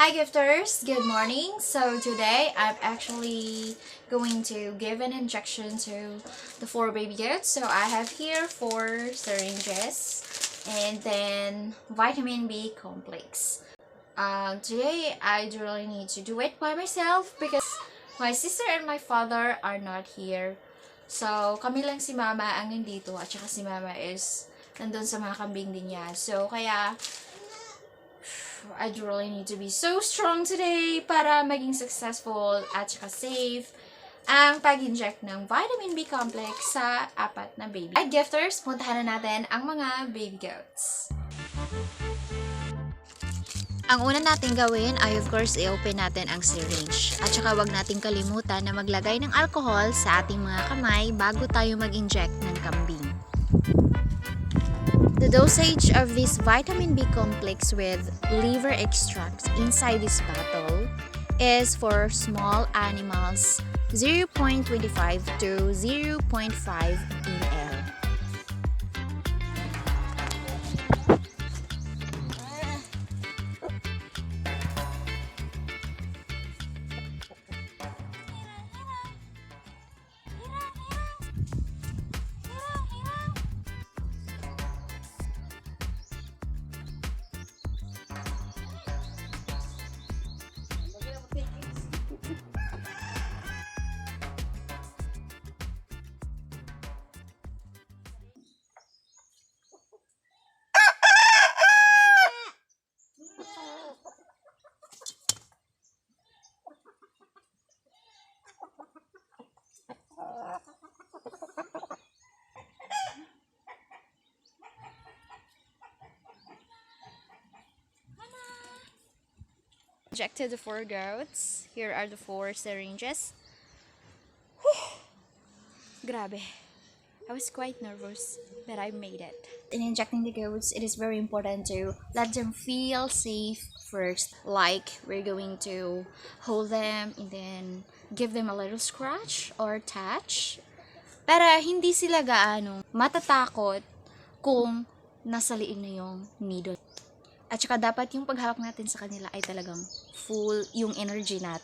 Hi gifters, good morning. So today I'm actually going to give an injection to the 4 baby goats. So I have here 4 syringes and then vitamin B complex. Today I do really need to do it by myself because my sister and my father are not here. So kami lang si mama ang nandito at saka si mama is nandun sa mga kambing din niya. So kaya I do really need to be so strong today para maging successful at saka safe ang pag-inject ng vitamin B complex sa 4 na baby. At gifters, puntahan na natin ang mga baby goats. Ang una natin gawin ay of course i-open natin ang syringe. At saka wag natin kalimutan na maglagay ng alcohol sa ating mga kamay bago tayo mag-inject ng kambing. The dosage of this vitamin B complex with liver extracts inside this bottle is for small animals 0.25 to 0.5 ml. Injected the 4 goats. Here are the 4 syringes. Whew. Grabe. I was quite nervous, but I made it. In injecting the goats, it is very important to let them feel safe first. Like, we're going to hold them and then give them a little scratch or touch para hindi sila gaano matatakot kung nasa liig na yung needle. At saka dapat yung paghawak natin sa kanila ay talagang full yung energy natin.